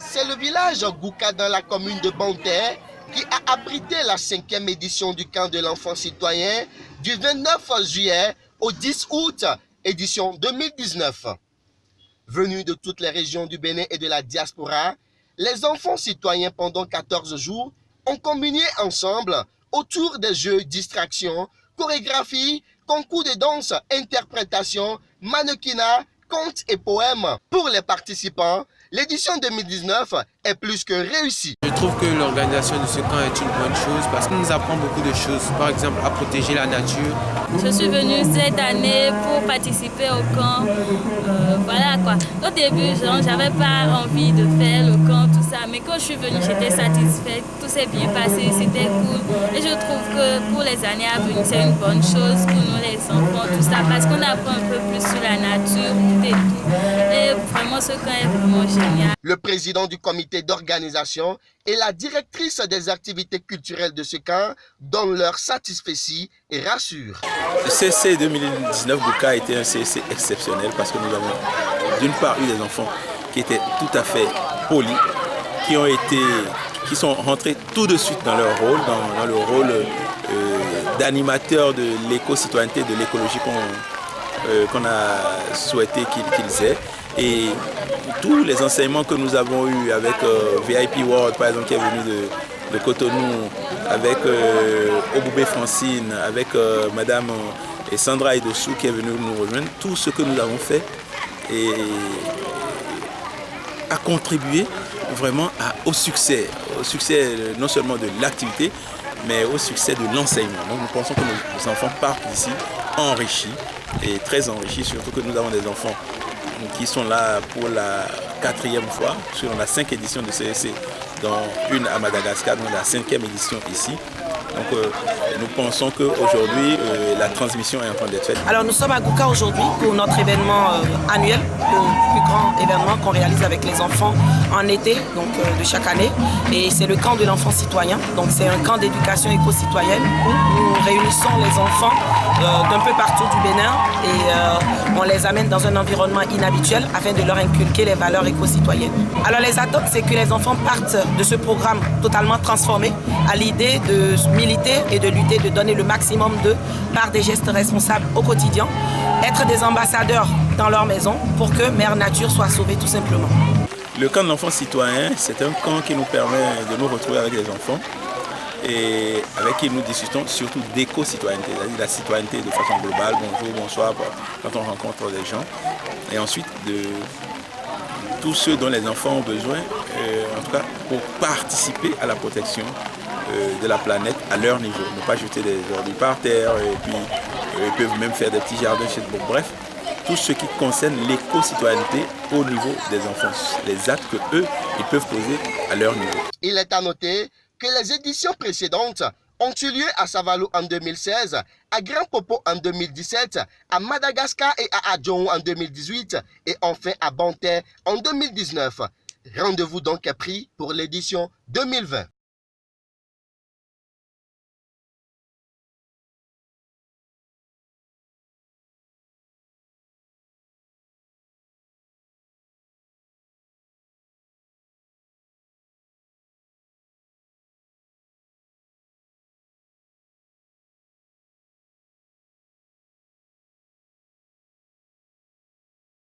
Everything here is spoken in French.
C'est le village Gouka dans la commune de Banter qui a abrité la 5e édition du camp de l'enfant citoyen du 29 juillet au 10 août, édition 2019. Venus de toutes les régions du Bénin et de la diaspora, les enfants citoyens pendant 14 jours ont combiné ensemble autour des jeux, distractions, chorégraphie, concours de danse, interprétation, mannequinat, contes et poèmes. Pour les participants, l'édition 2019 est plus que réussie. Je trouve que l'organisation de ce camp est une bonne chose parce qu'il nous apprend beaucoup de choses, par exemple à protéger la nature. Je suis venue cette année pour participer au camp. Voilà quoi. Au début, j'avais pas envie de faire le camp, tout ça, mais quand je suis venue, j'étais satisfaite. Tout s'est bien passé, c'était cool. Et je trouve que pour les années à venir, c'est une bonne chose pour nous les enfants, tout ça, parce qu'on apprend un peu plus sur la nature et tout. Et vraiment, ce camp est vraiment génial. Le président du comité d'organisation et la directrice des activités culturelles de ce camp donnent leur satisfaction et rassurent. Le CC 2019 Gouka a été un CC exceptionnel parce que nous avons d'une part eu des enfants qui étaient tout à fait polis, qui sont rentrés tout de suite dans leur rôle, dans le rôle d'animateur de l'éco-citoyenneté, de l'écologie qu'on a souhaité qu'ils aient. Et tous les enseignements que nous avons eus avec VIP World, par exemple, qui est venu de Cotonou, avec Oboubé Francine, avec Madame Sandra Idossou qui est venue nous rejoindre, tout ce que nous avons fait a contribué vraiment au succès non seulement de l'activité, mais au succès de l'enseignement. Donc nous pensons que nos enfants partent d'ici enrichis et très enrichis, surtout que nous avons des enfants qui sont là pour la 4e fois, sur la 5e édition de CSC, dont une à Madagascar, donc la 5e édition ici. Donc nous pensons qu'aujourd'hui, la transmission est en train d'être faite. Alors nous sommes à Gouka aujourd'hui pour notre événement annuel, le plus grand événement qu'on réalise avec les enfants en été donc, de chaque année. Et c'est le camp de l'enfant citoyen. Donc c'est un camp d'éducation éco-citoyenne où nous réunissons les enfants d'un peu partout du Bénin et on les amène dans un environnement inhabituel afin de leur inculquer les valeurs éco-citoyennes. Alors les attentes, c'est que les enfants partent de ce programme totalement transformé à l'idée de militer et de lutter, de donner le maximum d'eux par des gestes responsables au quotidien, être des ambassadeurs dans leur maison pour que Mère Nature soit sauvée tout simplement. Le camp de l'enfant citoyen, c'est un camp qui nous permet de nous retrouver avec les enfants et avec qui nous discutons surtout d'éco-citoyenneté, c'est-à-dire la citoyenneté de façon globale, bonjour, bonsoir, quand on rencontre des gens, et ensuite de tout ce dont les enfants ont besoin, en tout cas pour participer à la protection de la planète à leur niveau. Ne pas jeter des ordures par terre et puis ils peuvent même faire des petits jardins chez eux. Bref, tout ce qui concerne l'éco-citoyenneté au niveau des enfants, les actes qu'eux, ils peuvent poser à leur niveau. Il est à noter que les éditions précédentes ont eu lieu à Savalou en 2016, à Grand Popo en 2017, à Madagascar et à Adjong en 2018 et enfin à Banter en 2019. Rendez-vous donc est pris pour l'édition 2020.